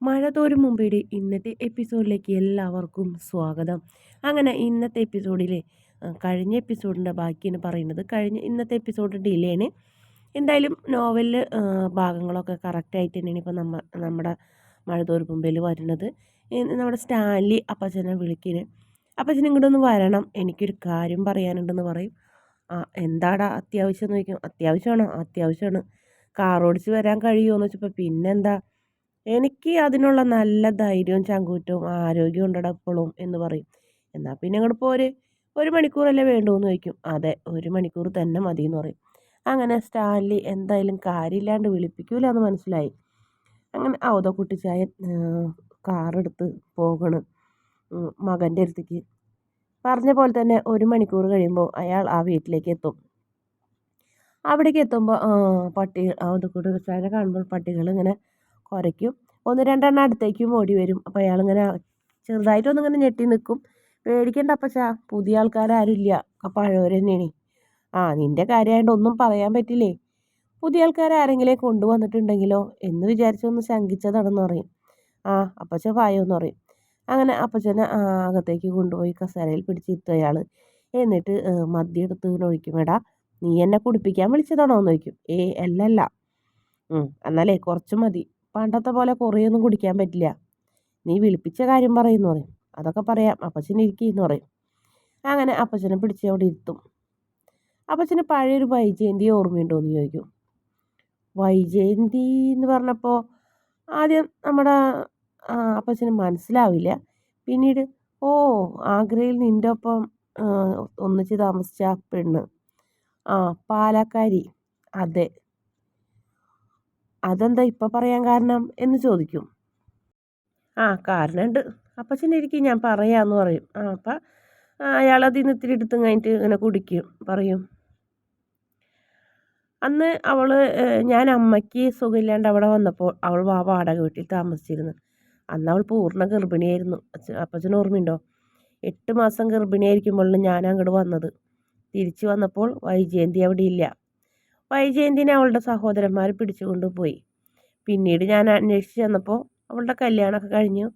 മഴ തോരും മുമ്പേടെ ഇന്നത്തെ എപ്പിസോഡിലേക്ക് എല്ലാവർക്കും സ്വാഗതം. അങ്ങനെ ഇന്നത്തെ എപ്പിസോഡിൽ കഴിഞ്ഞ എപ്പിസോഡിൻ്റെ ബാക്കിയാണ് പറയുന്നത്. ഇന്നത്തെ എപ്പിസോഡ് ഡിലേയാണ്. എന്തായാലും നോവലിൽ ഭാഗങ്ങളൊക്കെ കറക്റ്റായിട്ട് തന്നെയാണ് ഇപ്പോൾ നമ്മുടെ മഴ തോരും മുമ്പേൽ വരുന്നത്. നമ്മുടെ സ്റ്റാൻലി അപ്പച്ചനെ വിളിക്കുന്നത്. അപ്പച്ചൻ ഇങ്ങോട്ടൊന്ന് വരണം, എനിക്കൊരു കാര്യം പറയാനുണ്ടെന്ന് പറയും. എന്താടാ അത്യാവശ്യം എന്ന് ചോദിക്കും. അത്യാവശ്യമാണോ? അത്യാവശ്യമാണ്. കാർ ഓടിച്ച് വരാൻ കഴിയുമോ എന്ന് വെച്ചപ്പോൾ പിന്നെന്താ, എനിക്ക് അതിനുള്ള നല്ല ധൈര്യവും ചങ്കൂറ്റവും ആരോഗ്യവും ഉണ്ടടാ ഇപ്പോഴും എന്ന് പറയും. എന്നാൽ പിന്നെ അങ്ങോട്ട് പോര്, 1 മണിക്കൂറല്ലേ വേണ്ടൂ എന്ന് ചോദിക്കും. അതെ, 1 മണിക്കൂർ തന്നെ മതി എന്ന് പറയും. അങ്ങനെ സ്റ്റാൻലി എന്തായാലും കാര്യമില്ലാണ്ട് വിളിപ്പിക്കൂല എന്ന് മനസ്സിലായി. അങ്ങനെ കുട്ടിച്ചായൻ കാറെടുത്ത് പോകണ് മകൻ്റെ അടുത്തേക്ക്. പറഞ്ഞ പോലെ തന്നെ 1 മണിക്കൂർ കഴിയുമ്പോൾ അയാൾ ആ വീട്ടിലേക്ക് എത്തും. അവിടേക്ക് എത്തുമ്പോൾ കുട്ടിച്ചായനെ കാണുമ്പോൾ പട്ടികൾ ഇങ്ങനെ കുരയ്ക്കും. 1-2 എണ്ണം അടുത്തേക്കും ഓടി വരും. അപ്പോൾ അയാളിങ്ങനെ ചെറുതായിട്ടൊന്നിങ്ങനെ ഞെട്ടി നിൽക്കും. പേടിക്കണ്ട അപ്പച്ചാ, പുതിയ ആൾക്കാരും ഇല്ല, പഴയവർ തന്നെയാണ്. നിൻ്റെ കാര്യമായതുകൊണ്ട് ഒന്നും പറയാൻ പറ്റില്ലേ. പുതിയ ആൾക്കാരെങ്കിലും കൊണ്ടുവന്നിട്ടുണ്ടെങ്കിലോ എന്ന് വിചാരിച്ചൊന്ന് ശങ്കിച്ചതാണെന്ന് പറയും. അപ്പച്ച പായോന്ന് പറയും. അങ്ങനെ അപ്പച്ചനെ അകത്തേക്ക് കൊണ്ടുപോയി കസേരയിൽ പിടിച്ചിരുത്തും അയാൾ. എന്നിട്ട് മദ്യം എടുത്ത് ഇങ്ങനെ ഒഴിക്കും. എടാ, നീ എന്നെ കുടിപ്പിക്കാൻ വിളിച്ചതാണോ എന്ന് ചോദിക്കും. അല്ലല്ല. എന്നാലേ കുറച്ച് മതി, പണ്ടത്തെ പോലെ കുറേയൊന്നും കുടിക്കാൻ പറ്റില്ല. നീ വിളിപ്പിച്ച കാര്യം പറയുമെന്ന് പറയും. അതൊക്കെ പറയാം, അപ്പച്ചൻ ഇരിക്കുമെന്ന് പറയും. അങ്ങനെ അപ്പച്ചനെ പിടിച്ച് അവിടെ ഇരുത്തും. അപ്പച്ചന് പഴയൊരു വൈജയന്തി ഓർമ്മയുണ്ടോ എന്ന് ചോദിക്കും. വൈജയന്തി എന്ന് പറഞ്ഞപ്പോൾ ആദ്യം നമ്മുടെ അപ്പച്ചന് മനസ്സിലാവില്ല. പിന്നീട് ആഗ്രയിൽ നിൻ്റെ ഒപ്പം ഒന്നിച്ച് താമസിച്ച പെണ്ണ്, പാലക്കാരി, അതെ, അതെന്താ ഇപ്പം പറയാൻ കാരണം എന്ന് ചോദിക്കും. കാരണമുണ്ട്, അപ്പച്ചൻ്റെ ഇരിക്കും, ഞാൻ പറയാമെന്ന് പറയും. അപ്പം അയാളതിൽ നിന്ന് ഇത്തിരി എടുത്തും കഴിഞ്ഞിട്ട് ഇങ്ങനെ കുടിക്കും. പറയും, അന്ന് ഞാൻ അമ്മയ്ക്ക് സുഖമില്ലാണ്ട് അവിടെ വന്നപ്പോൾ അവൾ വാടക വീട്ടിൽ താമസിച്ചിരുന്നു. അന്ന് അവൾ പൂർണ്ണ ഗർഭിണിയായിരുന്നു. അപ്പച്ചന് ഓർമ്മയുണ്ടോ? 8 മാസം ഗർഭിണിയായിരിക്കുമ്പോഴാണ് ഞാൻ അങ്ങോട്ട് വന്നത്. തിരിച്ചു വന്നപ്പോൾ വൈജയന്തി അവിടെ ഇല്ല. വൈജയന്തിനെ അവളുടെ സഹോദരന്മാർ പിടിച്ചു പോയി. പിന്നീട് ഞാൻ അന്വേഷിച്ച് ചെന്നപ്പോൾ അവളുടെ കല്യാണമൊക്കെ കഴിഞ്ഞു,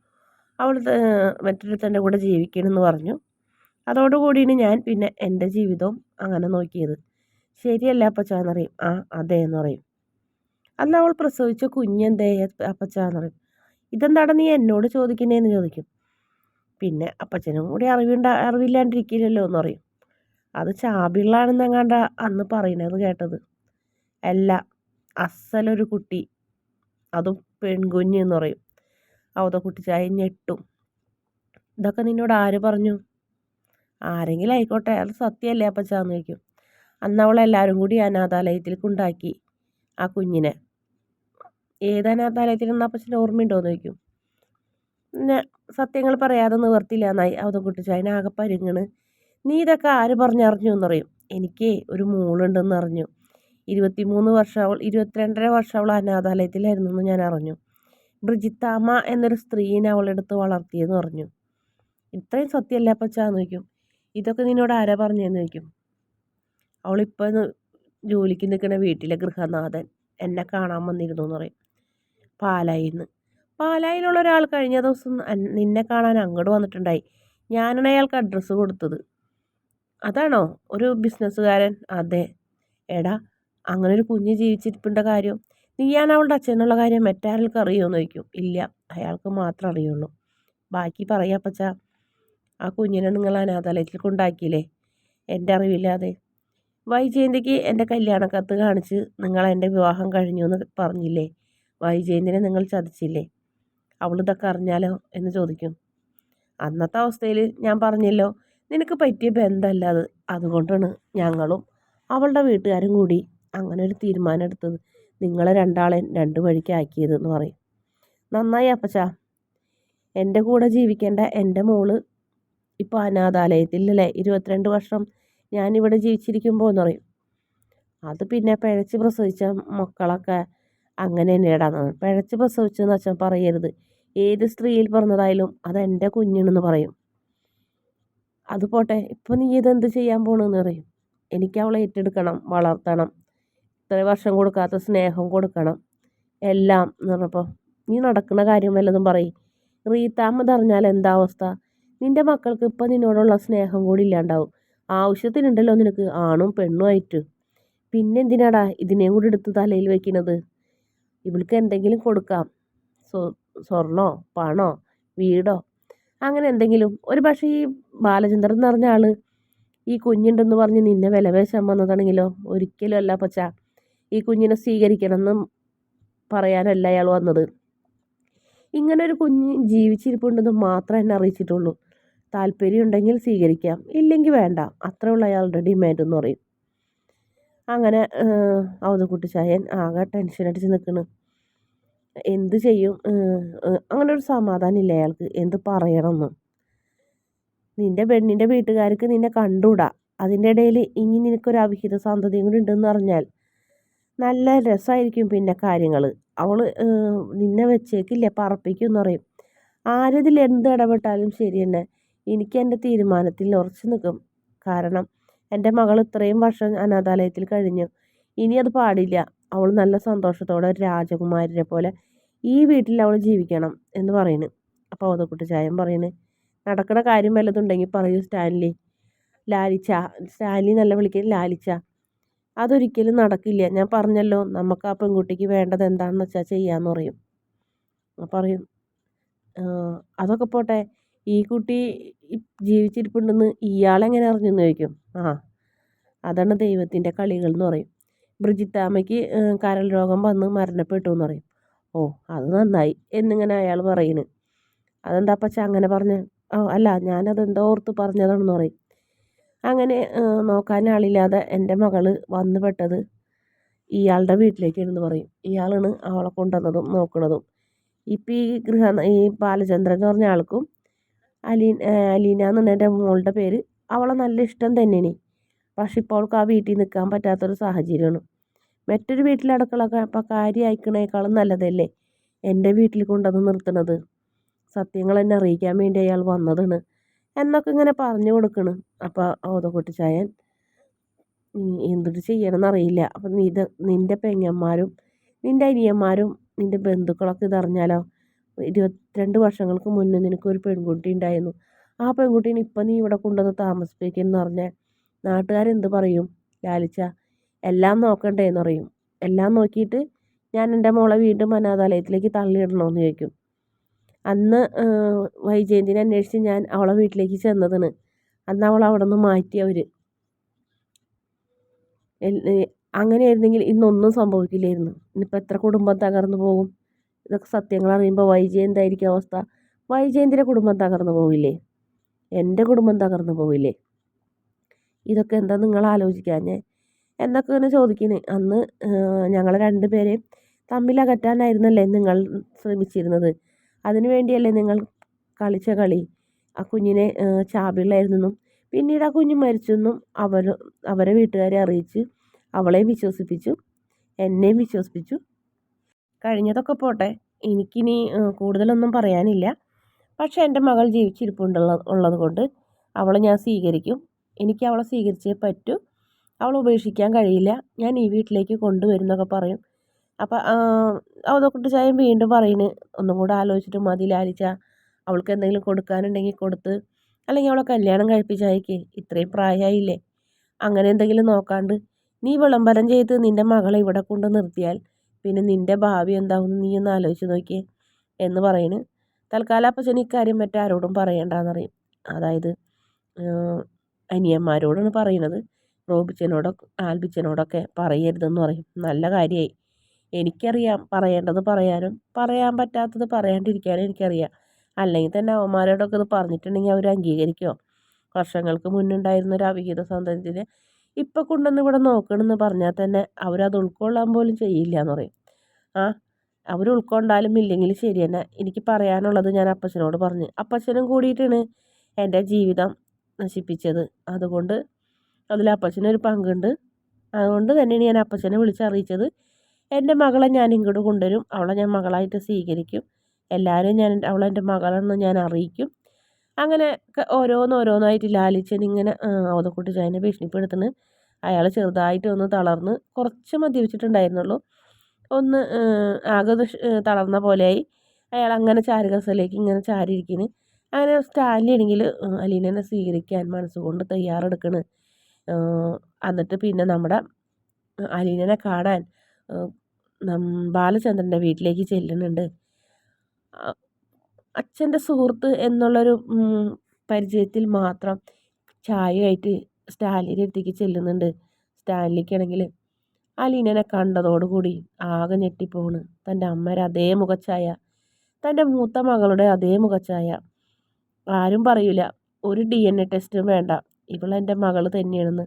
അവൾ മറ്റൊരുത്തൻ്റെ കൂടെ ജീവിക്കണമെന്ന് പറഞ്ഞു. അതോടുകൂടിയാണ് ഞാൻ പിന്നെ എൻ്റെ ജീവിതവും അങ്ങനെ നോക്കിയത്. ശരിയല്ല അപ്പച്ചാന്ന് പറയും. അതെ എന്ന് പറയും. അന്ന് അവൾ പ്രസവിച്ച കുഞ്ഞെന്തേ അപ്പച്ചാന്ന് പറയും. ഇതെന്താണ് നീ എന്നോട് ചോദിക്കുന്നതെന്ന് ചോദിക്കും. പിന്നെ അപ്പച്ചനും കൂടി അറിവില്ലാണ്ടിരിക്കില്ലല്ലോ എന്ന് പറയും. അത് ചാബിള്ളാണെന്നെങ്ങാണ്ട അന്ന് പറയുന്നത് കേട്ടത്. അല്ല, അസലൊരു കുട്ടി, അതും പെൺകുഞ്ഞ് എന്ന് പറയും. കുട്ടിച്ചായ ഞെട്ടും. ഇതൊക്കെ നിന്നോട് ആര് പറഞ്ഞു? ആരെങ്കിലും ആയിക്കോട്ടെ, അത് സത്യമല്ലേ അപ്പച്ചാന്ന് ചോദിക്കും. അന്ന് അവളെല്ലാവരും കൂടി അനാഥാലയത്തിൽ കൊണ്ടാക്കി ആ കുഞ്ഞിനെ. ഏത് അനാഥാലയത്തിലെന്ന് അപ്പച്ചൻ്റെ ഓർമ്മയുണ്ടോയെന്ന് ചോദിക്കും. പിന്നെ സത്യങ്ങൾ പറയാതെ നിവർത്തില്ല എന്നായി കുട്ടിച്ചായൻ ആകെ പരുങ്ങണ്. നീ ഇതൊക്കെ ആര് പറഞ്ഞറിഞ്ഞു എന്ന് പറയും. എനിക്ക് ഒരു മോളുണ്ടെന്ന് അറിഞ്ഞു. 22.5 വർഷം അവൾ അനാഥാലയത്തിലായിരുന്നു എന്ന് ഞാൻ അറിഞ്ഞു. ബ്രിജിത്താമ്മ എന്നൊരു സ്ത്രീനെ അവളെടുത്ത് വളർത്തിയെന്ന് പറഞ്ഞു. ഇത്രയും സത്യമല്ലേ അപ്പച്ചാന്ന് ചോദിക്കും. ഇതൊക്കെ നിന്നോട് ആരാ പറഞ്ഞതെന്ന് ചോദിക്കും. അവളിപ്പോൾ ജോലിക്ക് നിൽക്കുന്ന വീട്ടിലെ ഗൃഹനാഥൻ എന്നെ കാണാൻ വന്നിരുന്നു എന്ന് പറയും. പാലായിലുള്ള ഒരാൾ കഴിഞ്ഞ ദിവസം നിന്നെ കാണാൻ അങ്ങോട്ട് വന്നിട്ടുണ്ടായി. ഞാനാണ് അയാൾക്ക് അഡ്രസ്സ് കൊടുത്തത്. അതാണോ ഒരു ബിസിനസ്സുകാരൻ? അതെ. എടാ, അങ്ങനെ ഒരു കുഞ്ഞ് ജീവിച്ചിരിപ്പുണ്ട കാര്യം നീയാണ് അവളുടെ അച്ഛനുള്ള കാര്യം മറ്റാർക്ക് അറിയുമെന്ന് ചോദിക്കും. ഇല്ല, അയാൾക്ക് മാത്രം അറിയുള്ളൂ. ബാക്കി പറയാപ്പച്ച. ആ കുഞ്ഞിനെ നിങ്ങൾ അനാഥാലയത്തിൽ കൊണ്ടാക്കിയില്ലേ എൻ്റെ അറിവില്ലാതെ? വൈജയന്തിക്ക് എൻ്റെ കല്യാണക്കത്ത് കാണിച്ച് നിങ്ങൾ എൻ്റെ വിവാഹം കഴിഞ്ഞു എന്ന് പറഞ്ഞില്ലേ? വൈജയന്തിനെ നിങ്ങൾ ചതിച്ചില്ലേ? അവളിതൊക്കെ അറിഞ്ഞാലോ എന്ന് ചോദിക്കും. അന്നത്തെ അവസ്ഥയിൽ ഞാൻ പറഞ്ഞല്ലോ, നിനക്ക് പറ്റിയ ബന്ധമല്ല അത്. അതുകൊണ്ടാണ് ഞങ്ങളും അവളുടെ വീട്ടുകാരും കൂടി അങ്ങനെ ഒരു തീരുമാനം എടുത്തത്. നിങ്ങളെ രണ്ടാളെ 2 വഴിക്ക് ആക്കിയതെന്ന് പറയും. നന്നായി അപ്പച്ചാ, എൻ്റെ കൂടെ ജീവിക്കേണ്ട എൻ്റെ മോള് ഇപ്പോൾ അനാഥാലയത്തിലല്ലേ 22 വർഷം ഞാനിവിടെ ജീവിച്ചിരിക്കുമ്പോൾ എന്ന് പറയും. അത് പിന്നെ പിഴച്ച് പ്രസവിച്ച മക്കളൊക്കെ അങ്ങനെ തന്നെയാടാന്ന്. പിഴച്ച് പ്രസവിച്ചെന്ന് അച്ഛൻ പറയരുത്. ഏത് സ്ത്രീയിൽ പിറന്നതായാലും അതെൻ്റെ കുഞ്ഞാണെന്ന് പറയും. അത് പോട്ടെ, ഇപ്പോൾ നീ ഇതെന്ത് ചെയ്യാൻ പോകണമെന്ന് പറയും. എനിക്ക് അവളെ ഏറ്റെടുക്കണം, വളർത്തണം, ഇത്ര വർഷം കൊടുക്കാത്ത സ്നേഹം കൊടുക്കണം, എല്ലാം എന്ന് പറഞ്ഞപ്പോൾ നീ നടക്കുന്ന കാര്യം വല്ലതും പറയും. റീത്താമ്മ അറിഞ്ഞാൽ എന്താ അവസ്ഥ? നിന്റെ മക്കൾക്ക് ഇപ്പം നിന്നോടുള്ള സ്നേഹം കൂടി ഇല്ലാണ്ടാവും. ആവശ്യത്തിനുണ്ടല്ലോ നിനക്ക് ആണും പെണ്ണുമായിട്ട്. പിന്നെന്തിനാടാ ഇതിനെയും കൂടി എടുത്ത് തലയിൽ വെക്കുന്നത്? ഇവൾക്ക് എന്തെങ്കിലും കൊടുക്കാം. സ്വർണോ പണോ വീടോ അങ്ങനെ എന്തെങ്കിലും. ഒരു പക്ഷേ ഈ ബാലചന്ദ്രൻ എന്ന് പറഞ്ഞ ആള് ഈ കുഞ്ഞുണ്ടെന്ന് പറഞ്ഞ് നിന്നെ വിലപേശാൻ വന്നതാണെങ്കിലോ? ഒരിക്കലും അല്ല പച്ച. ഈ കുഞ്ഞിനെ സ്വീകരിക്കണമെന്നും പറയാനല്ല അയാൾ വന്നത്. ഇങ്ങനെ ഒരു കുഞ്ഞ് ജീവിച്ചിരിപ്പുണ്ടെന്ന് മാത്രമേ എന്നെ അറിയിച്ചിട്ടുള്ളൂ. താല്പര്യം ഉണ്ടെങ്കിൽ സ്വീകരിക്കാം, ഇല്ലെങ്കിൽ വേണ്ട. അത്രയുള്ള അയാളുടെ ഡിമാൻഡ് എന്ന് പറയും. അങ്ങനെ അവധക്കുട്ടിച്ചായൻ ആകെ ടെൻഷൻ അടിച്ച് നിൽക്കുന്നു. എന്ത് ചെയ്യും? അങ്ങനെ ഒരു സമാധാനം ഇല്ല അയാൾക്ക്. എന്ത് പറയണമെന്ന്. നിന്റെ പെണ്ണിൻ്റെ വീട്ടുകാർക്ക് നിന്നെ കണ്ടൂടാ. അതിൻ്റെ ഇടയിൽ ഇനി നിനക്കൊരു അവിഹിത സന്തതിയും കൂടി ഉണ്ടെന്ന് അറിഞ്ഞാൽ നല്ല രസമായിരിക്കും പിന്നെ കാര്യങ്ങൾ. അവൾ നിന്നെ വെച്ചേക്കില്ല, പറപ്പിക്കും എന്ന് പറയും. ആരതിൽ എന്ത് ഇടപെട്ടാലും ശരി തന്നെ, എനിക്ക് എൻ്റെ തീരുമാനത്തിൽ ഉറച്ചു നിൽക്കും. കാരണം എൻ്റെ മകൾ ഇത്രയും വർഷം അനാഥാലയത്തിൽ കഴിഞ്ഞു. ഇനി അത് പാടില്ല. അവൾ നല്ല സന്തോഷത്തോടെ ഒരു രാജകുമാരിനെ പോലെ ഈ വീട്ടിൽ അവൾ ജീവിക്കണം എന്ന് പറയുന്നു. അപ്പോൾ അവതക്കുട്ടി ചായം പറയുന്നു, നടക്കുന്ന കാര്യം വല്ലതുണ്ടെങ്കിൽ പറയൂ സ്റ്റാൻലി. ലാലിച്ച, സ്റ്റാൻലി നല്ല വിളിക്കുന്നത് ലാലിച്ച. അതൊരിക്കലും നടക്കില്ല. ഞാൻ പറഞ്ഞല്ലോ, നമുക്ക് ആ പെൺകുട്ടിക്ക് വേണ്ടത് എന്താണെന്ന് വെച്ചാൽ ചെയ്യാമെന്ന് പറയും. പറയും അതൊക്കെ പോട്ടെ, ഈ കുട്ടി ജീവിച്ചിരിപ്പുണ്ടെന്ന് ഇയാളെങ്ങനെ അറിഞ്ഞെന്ന് ചോദിക്കും. അതാണ് ദൈവത്തിൻ്റെ കളികൾ എന്ന് പറയും. ബ്രിജിത്താമ്മയ്ക്ക് കരൾ രോഗം വന്ന് മരണപ്പെട്ടു എന്ന് പറയും. അത് നന്നായി എന്നിങ്ങനെ അയാൾ പറയുന്നു. അതെന്താ പച്ച അങ്ങനെ പറഞ്ഞ്? അല്ല, ഞാനതെന്തോ ഓർത്ത് പറഞ്ഞതാണെന്ന് പറയും. അങ്ങനെ നോക്കാൻ ആളില്ലാതെ എൻ്റെ മകള് വന്നു പെട്ടത് ഇയാളുടെ വീട്ടിലേക്കാണെന്ന് പറയും. ഇയാളാണ് അവളെ കൊണ്ടുവന്നതും നോക്കുന്നതും. ഇപ്പം ഈ ബാലചന്ദ്രൻ എന്ന് പറഞ്ഞ ആൾക്കും അലീന എന്നാണ് എൻ്റെ മോളുടെ പേര്. അവളെ നല്ല ഇഷ്ടം തന്നെയാണ്. പക്ഷെ ഇപ്പോൾ അവൾക്ക് ആ വീട്ടിൽ നിൽക്കാൻ പറ്റാത്തൊരു സാഹചര്യമാണ്. മറ്റൊരു വീട്ടിൽ അടുക്കള കാര്യം അയക്കണേക്കാളും നല്ലതല്ലേ എൻ്റെ വീട്ടിൽ കൊണ്ടുവന്ന് നിർത്തുന്നത്. സത്യങ്ങൾ എന്നെ അറിയിക്കാൻ വേണ്ടി അയാൾ വന്നതാണ് എന്നൊക്കെ ഇങ്ങനെ പറഞ്ഞു കൊടുക്കണം. അപ്പോൾ ഓതക്കുട്ടിച്ചായൻ എന്തൊരു ചെയ്യണമെന്നറിയില്ല. അപ്പം നിൻ്റെ പെങ്ങന്മാരും നിൻ്റെ അനിയന്മാരും നിൻ്റെ ബന്ധുക്കളൊക്കെ ഇതറിഞ്ഞാലോ? 22 വർഷങ്ങൾക്ക് മുന്നേ നിനക്കൊരു പെൺകുട്ടി ഉണ്ടായിരുന്നു. ആ പെൺകുട്ടീനെ ഇപ്പം നീ ഇവിടെ കൊണ്ടുവന്ന് താമസിപ്പിക്കുമെന്ന് പറഞ്ഞാൽ നാട്ടുകാരെന്ത് പറയും? ലാലിച്ച, എല്ലാം നോക്കണ്ടേന്ന് പറയും. എല്ലാം നോക്കിയിട്ട് ഞാൻ എൻ്റെ മോളെ വീണ്ടും അനാഥാലയത്തിലേക്ക് തള്ളിയിടണമെന്ന് ചോദിക്കും. അന്ന് വൈജയന്തിനെ അന്വേഷിച്ച് ഞാൻ അവളെ വീട്ടിലേക്ക് ചെന്നതാണ്. അന്ന് അവൾ അവിടെ നിന്ന് മാറ്റിയവർ. അങ്ങനെയായിരുന്നെങ്കിൽ ഇന്നൊന്നും സംഭവിക്കില്ലായിരുന്നു. ഇന്നിപ്പോൾ എത്ര കുടുംബം തകർന്നു പോകും? ഇതൊക്കെ സത്യങ്ങൾ അറിയുമ്പോൾ വൈജയന്തായിരിക്കും അവസ്ഥ? വൈജയന്തിൻ്റെ കുടുംബം തകർന്നു പോവില്ലേ? എൻ്റെ കുടുംബം തകർന്നു പോവില്ലേ? ഇതൊക്കെ എന്താ നിങ്ങൾ ആലോചിക്കാഞ്ഞേ എന്നൊക്കെ ഇങ്ങനെ ചോദിക്കുന്നത്. അന്ന് ഞങ്ങളെ രണ്ടുപേരെയും തമ്മിലകറ്റാനായിരുന്നല്ലേ നിങ്ങൾ ശ്രമിച്ചിരുന്നത്? അതിനു വേണ്ടിയല്ലേ നിങ്ങൾ കളിച്ച കളി? ആ കുഞ്ഞിനെ ചാപിള്ളായിരുന്നെന്നും പിന്നീട് ആ കുഞ്ഞ് മരിച്ചെന്നും അവരെ വീട്ടുകാരെ അറിയിച്ച് അവളെയും വിശ്വസിപ്പിച്ചു, എന്നെയും വിശ്വസിപ്പിച്ചു. കഴിഞ്ഞതൊക്കെ പോട്ടെ, എനിക്കിനി കൂടുതലൊന്നും പറയാനില്ല. പക്ഷേ എൻ്റെ മകൾ ഉള്ളത് കൊണ്ട് അവളെ ഞാൻ സ്വീകരിക്കും. എനിക്ക് അവളെ സ്വീകരിച്ചേ പറ്റൂ. അവളെ ഉപേക്ഷിക്കാൻ കഴിയില്ല. ഞാൻ ഈ വീട്ടിലേക്ക് കൊണ്ടുവരുന്നൊക്കെ പറയും. അപ്പം അതൊക്കെ ചായം വീണ്ടും പറയുന്നു, ഒന്നും കൂടെ ആലോചിച്ചിട്ട് മതി ലാലിച്ച. അവൾക്ക് എന്തെങ്കിലും കൊടുക്കാനുണ്ടെങ്കിൽ കൊടുത്ത്, അല്ലെങ്കിൽ അവളെ കല്യാണം കഴിപ്പിച്ചയക്ക്. ഇത്രയും പ്രായമായില്ലേ, അങ്ങനെ എന്തെങ്കിലും നോക്കാണ്ട് നീ വിളംബരം ചെയ്ത് നിൻ്റെ മകളെ ഇവിടെ കൊണ്ട് നിർത്തിയാൽ പിന്നെ നിൻ്റെ ഭാവി എന്താവും നീ ഒന്ന് ആലോചിച്ച് നോക്കിയേ എന്ന് പറയുന്നു. തൽക്കാലം അപ്പച്ചൻ ഇക്കാര്യം മറ്റാരോടും പറയണ്ടെന്നറിയും. അതായത് അനിയന്മാരോടാണ് പറയുന്നത്. റോബിച്ചനോടൊക്കെ ആൽബിച്ചനോടൊക്കെ പറയരുതെന്ന് പറയും. നല്ല കാര്യമായി. എനിക്കറിയാം പറയേണ്ടത് പറയാനും പറയാൻ പറ്റാത്തത് പറയാണ്ടിരിക്കാനും എനിക്കറിയാം. അല്ലെങ്കിൽ തന്നെ അവന്മാരോടൊക്കെ ഇത് പറഞ്ഞിട്ടുണ്ടെങ്കിൽ അവർ അംഗീകരിക്കുമോ? വർഷങ്ങൾക്ക് മുന്നുണ്ടായിരുന്ന ഒരു അവിഹിത സന്തതിനെ ഇപ്പം കൊണ്ടുവന്ന് ഇവിടെ നോക്കണമെന്ന് പറഞ്ഞാൽ തന്നെ അവരത് ഉൾക്കൊള്ളാൻ പോലും ചെയ്യില്ല എന്ന് പറയും. അവർ ഉൾക്കൊണ്ടാലും ഇല്ലെങ്കിലും ശരി തന്നെ. എനിക്ക് പറയാനുള്ളത് ഞാൻ അപ്പച്ചനോട് പറഞ്ഞു. അപ്പച്ചനും കൂടിയിട്ടാണ് എൻ്റെ ജീവിതം നശിപ്പിച്ചത്. അതുകൊണ്ട് അതിൽ അപ്പച്ചനൊരു പങ്കുണ്ട്. അതുകൊണ്ട് തന്നെയാണ് ഞാൻ അപ്പച്ചനെ വിളിച്ചറിയിച്ചത്. എൻ്റെ മകളെ ഞാൻ ഇങ്ങോട്ട് കൊണ്ടുവരും. അവളെ ഞാൻ മകളായിട്ട് സ്വീകരിക്കും. എല്ലാവരും അവളെ എൻ്റെ മകളെന്ന് ഞാൻ അറിയിക്കും. അങ്ങനെ ഓരോന്നായിട്ട് ലാലിച്ചൻ ഇങ്ങനെ അവതക്കുട്ടി ചായനെ ഭീഷണിപ്പെടുത്തുന്നു. അയാൾ ചെറുതായിട്ട് ഒന്ന് തളർന്ന് കുറച്ച് മദ്യപിച്ചിട്ടുണ്ടായിരുന്നുള്ളൂ. ഒന്ന് ആകെ തളർന്ന പോലെയായി. അയാൾ അങ്ങനെ ചാരുകസയിലേക്ക് ഇങ്ങനെ ചാരിയിരിക്കുന്നു. അങ്ങനെ സ്റ്റാൻലി ആണെങ്കിൽ അലീനനെ സ്വീകരിക്കാൻ മനസ്സുകൊണ്ട് തയ്യാറെടുക്കണ്. എന്നിട്ട് പിന്നെ നമ്മുടെ അലീനനെ കാണാൻ ബാലചന്ദ്രൻ്റെ വീട്ടിലേക്ക് ചെല്ലുന്നുണ്ട്. അച്ഛൻ്റെ സുഹൃത്ത് എന്നുള്ളൊരു പരിചയത്തിൽ മാത്രം ചായയായിട്ട് സ്റ്റാൻലിയുടെ അടുത്തേക്ക് ചെല്ലുന്നുണ്ട്. സ്റ്റാൻലിക്കാണെങ്കിൽ അലീനനെ കണ്ടതോടുകൂടി ആകെ ഞെട്ടിപ്പോണ്. തൻ്റെ അമ്മയുടെ അതേ മുഖച്ഛായ, തൻ്റെ മൂത്ത മകളുടെ അതേ മുഖച്ഛായ. ആരും പറയൂല, ഒരു DNA ടെസ്റ്റും വേണ്ട, ഇവളെൻ്റെ മകൾ തന്നെയാണെന്ന്.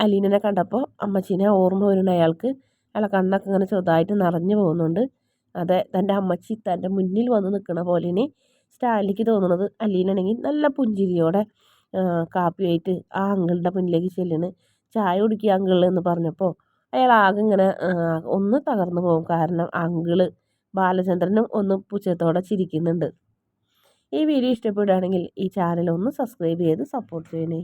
അലീനനെ കണ്ടപ്പോൾ അമ്മച്ചീനെ ഓർമ്മ വരുന്ന അയാൾക്ക്. അയാളെ കണ്ണൊക്കെ ഇങ്ങനെ ചെറുതായിട്ട് നിറഞ്ഞു പോകുന്നുണ്ട്. അതെ, തൻ്റെ അമ്മച്ചി തൻ്റെ മുന്നിൽ വന്ന് നിൽക്കണ പോലെയാണ് സ്റ്റാൻലിക്ക് തോന്നുന്നത്. അലീനാണെങ്കിൽ നല്ല പുഞ്ചിരിയോടെ കാപ്പിയായിട്ട് ആ അങ്കിളുടെ മുന്നിലേക്ക് ചെല്ലുന്നു. ചായ കുടിക്കുക അങ്കിൾ എന്ന് പറഞ്ഞപ്പോൾ അയാൾ ആകെ ഇങ്ങനെ ഒന്ന് തകർന്നു പോകും. കാരണം അങ്കിള് ബാലചന്ദ്രനും ഒന്ന് പുച്ഛത്തോടെ ചിരിക്കുന്നുണ്ട്. ഈ വീഡിയോ ഇഷ്ടപ്പെടുകയാണെങ്കിൽ ഈ ചാനൽ ഒന്ന് സബ്സ്ക്രൈബ് ചെയ്ത് സപ്പോർട്ട് ചെയ്യണേ.